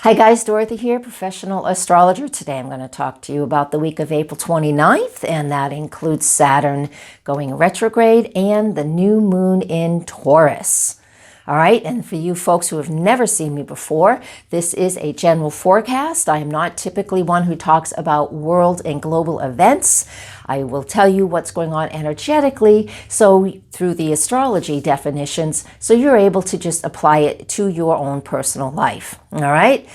Hi guys, Dorothy here, Professional Astrologer. Today I'm going to talk to you about the week of April 29th, and that includes Saturn going retrograde and the new moon in Taurus. All right, and for you folks who have never seen me before, this is a general forecast. I am not typically one who talks about world and global events. I will tell you what's going on energetically, so through the astrology definitions, so you're able to just apply it to your own personal life. All right,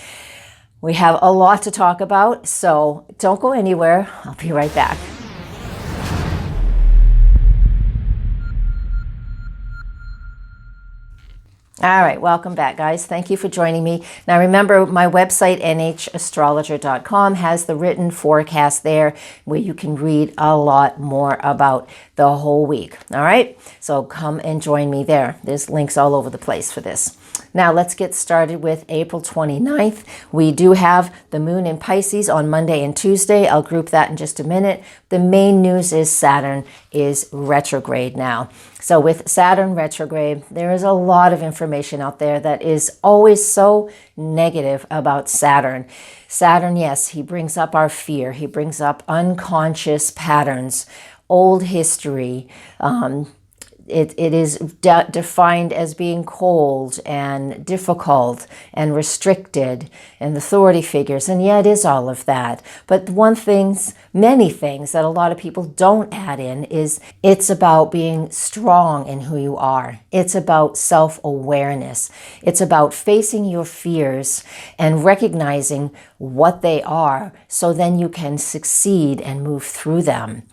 we have a lot to talk about, so don't go anywhere. I'll be right back. All right, welcome back, guys. Thank you for joining me. Now, remember, my website, nhastrologer.com, has the written forecast there where you can read a lot more about the whole week. All right, so come and join me there. There's links all over the place for this. Now, let's get started with April 29th. We do have the moon in Pisces on Monday and Tuesday. I'll group that in just a minute. The main news is Saturn is retrograde now. So with Saturn retrograde, there is a lot of information out there that is always so negative about Saturn. Saturn, yes, he brings up our fear. He brings up unconscious patterns, old history. It is defined as being cold and difficult and restricted and authority figures. And yeah, it is all of that. But many things that a lot of people don't add in is it's about being strong in who you are. It's about self-awareness. It's about facing your fears and recognizing what they are, so then you can succeed and move through them.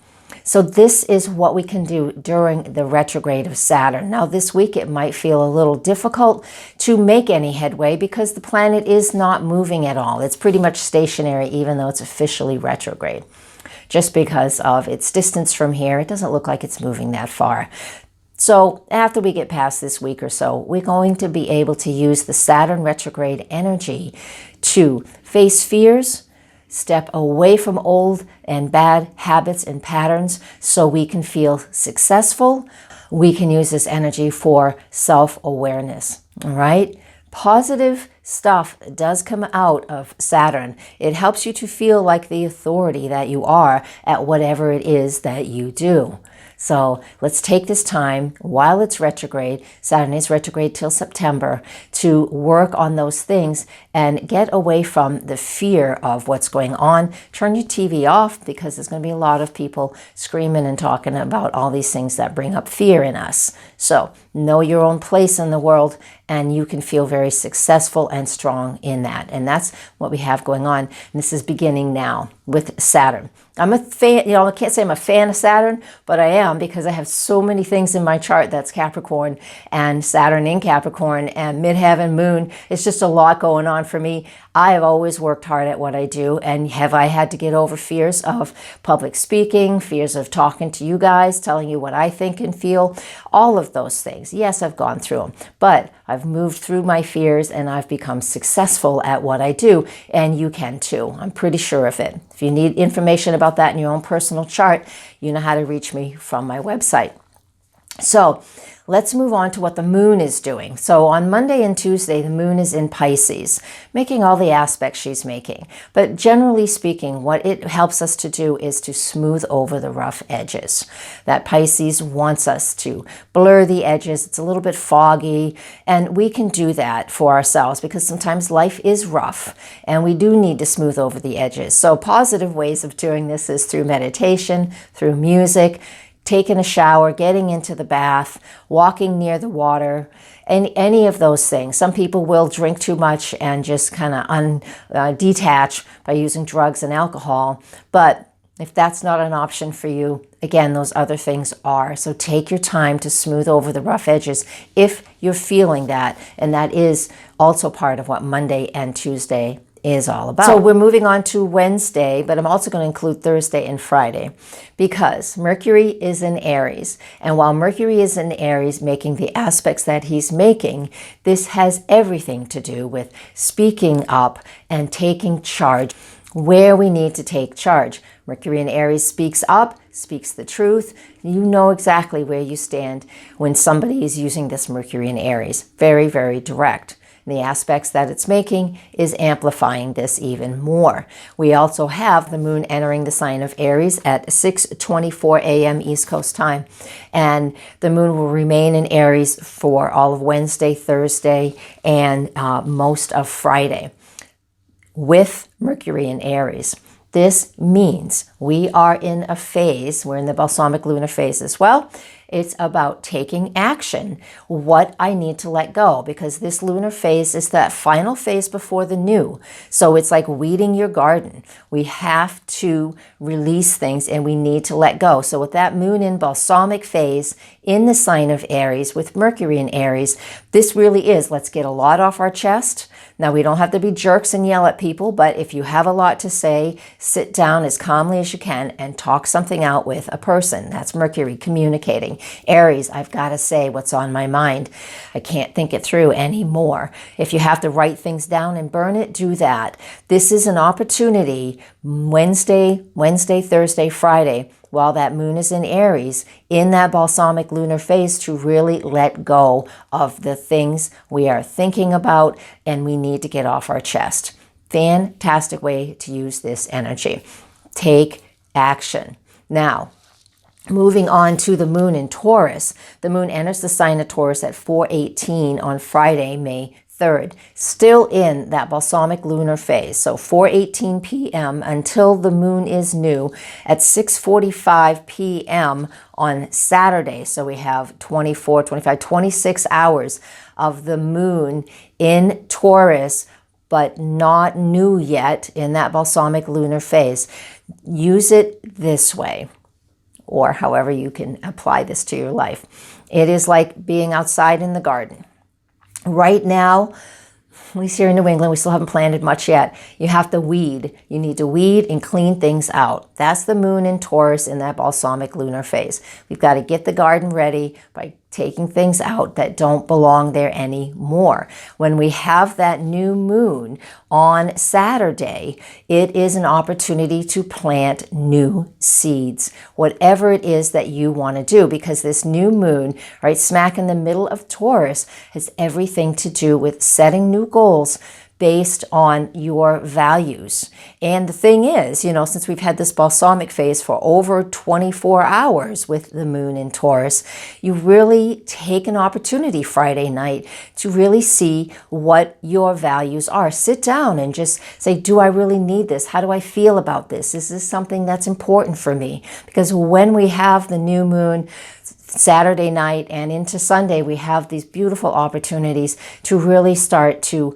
So this is what we can do during the retrograde of Saturn. Now this week it might feel a little difficult to make any headway because the planet is not moving at all. It's pretty much stationary even though it's officially retrograde. Just because of its distance from here, it doesn't look like it's moving that far. So after we get past this week or so, we're going to be able to use the Saturn retrograde energy to face fears, step away from old and bad habits and patterns so we can feel successful. We can use this energy for self-awareness, all right? Positive stuff does come out of Saturn. It helps you to feel like the authority that you are at whatever it is that you do. So let's take this time while it's retrograde, Saturn is retrograde till September, to work on those things and get away from the fear of what's going on. Turn your TV off because there's going to be a lot of people screaming and talking about all these things that bring up fear in us. So know your own place in the world and you can feel very successful and strong in that. And that's what we have going on. And this is beginning now with Saturn. I'm a fan, I can't say I'm a fan of Saturn, but I am because I have so many things in my chart that's Capricorn and Saturn in Capricorn and midheaven moon. It's just a lot going on for me. I have always worked hard at what I do, and have I had to get over fears of public speaking, fears of talking to you guys, telling you what I think and feel, all of those things. Yes, I've gone through them, but I've moved through my fears and I've become successful at what I do, and you can too. I'm pretty sure of it. If you need information about that in your own personal chart, you know how to reach me from my website. So let's move on to what the moon is doing. So on Monday and Tuesday, the moon is in Pisces, making all the aspects she's making. But generally speaking, what it helps us to do is to smooth over the rough edges. That Pisces wants us to blur the edges. It's a little bit foggy, and we can do that for ourselves because sometimes life is rough and we do need to smooth over the edges. So positive ways of doing this is through meditation, through music, taking a shower, getting into the bath, walking near the water, and any of those things. Some people will drink too much and just kind of detach by using drugs and alcohol. But if that's not an option for you, again, those other things are. So take your time to smooth over the rough edges if you're feeling that. And that is also part of what Monday and Tuesday is all about. So we're moving on to Wednesday, but I'm also going to include Thursday and Friday because Mercury is in Aries. And while Mercury is in Aries making the aspects that he's making, this has everything to do with speaking up and taking charge where we need to take charge. Mercury in Aries speaks up, speaks the truth. You know exactly where you stand when somebody is using this Mercury in Aries. Very, very direct. and the aspects that it's making is amplifying this even more. We also have the moon entering the sign of Aries at 6:24 a.m. East Coast time. And the moon will remain in Aries for all of Wednesday, Thursday, and most of Friday with Mercury in Aries. This means we are in a phase, we're in the balsamic lunar phase as well. It's about taking action, what I need to let go, because this lunar phase is that final phase before the new. So it's like weeding your garden. We have to release things and we need to let go. So with that moon in balsamic phase in the sign of Aries with Mercury in Aries, this really is, let's get a lot off our chest. Now, we don't have to be jerks and yell at people, but if you have a lot to say, sit down as calmly as you can and talk something out with a person. That's Mercury communicating. Aries, I've got to say what's on my mind. I can't think it through anymore. If you have to write things down and burn it, do that. This is an opportunity, Wednesday, Thursday, Friday, while that moon is in Aries, in that balsamic lunar phase, to really let go of the things we are thinking about and we need to get off our chest. Fantastic way to use this energy. Take action. Now, moving on to the moon in Taurus. The moon enters the sign of Taurus at 4:18 on Friday, May 3rd, still in that balsamic lunar phase. So 4:18 p.m. until the moon is new at 6:45 p.m. on Saturday. So we have 24, 25, 26 hours of the moon in Taurus, but not new yet in that balsamic lunar phase. Use it this way, or however you can apply this to your life. It is like being outside in the garden. Right now, at least here in New England, we still haven't planted much yet. You have to weed. You need to weed and clean things out. That's the moon in Taurus in that balsamic lunar phase. We've got to get the garden ready by taking things out that don't belong there anymore. When we have that new moon on Saturday, it is an opportunity to plant new seeds, whatever it is that you want to do, because this new moon, right smack in the middle of Taurus, has everything to do with setting new goals based on your values. And the thing is, since we've had this balsamic phase for over 24 hours with the moon in Taurus, you really take an opportunity Friday night to really see what your values are. Sit down and just say, do I really need this? How do I feel about this? Is this something that's important for me? Because when we have the new moon Saturday night and into Sunday, we have these beautiful opportunities to really start to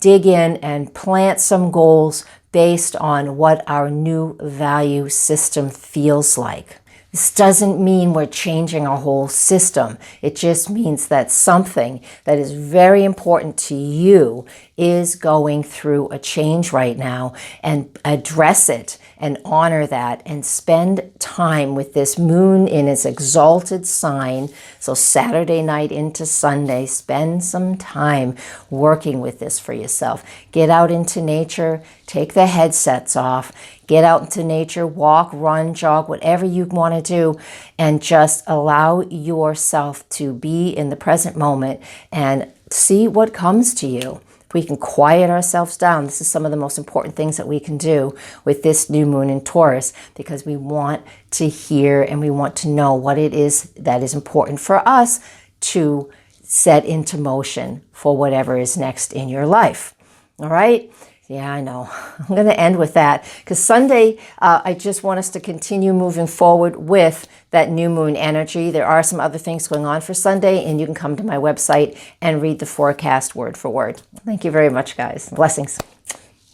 dig in and plant some goals based on what our new value system feels like. This doesn't mean we're changing our whole system. It just means that something that is very important to you is going through a change right now, and address it and honor that and spend time with this moon in its exalted sign. So Saturday night into Sunday, spend some time working with this for yourself. Get out into nature, take the headsets off, get out into nature, walk, run, jog, whatever you want to do, and just allow yourself to be in the present moment and see what comes to you. If we can quiet ourselves down, this is some of the most important things that we can do with this new moon in Taurus, because we want to hear and we want to know what it is that is important for us to set into motion for whatever is next in your life. All right? Yeah, I know. I'm going to end with that, because Sunday, I just want us to continue moving forward with that new moon energy. There are some other things going on for Sunday, and you can come to my website and read the forecast word for word. Thank you very much, guys. Blessings.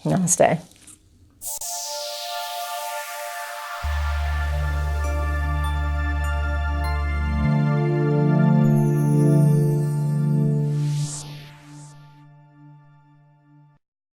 Namaste.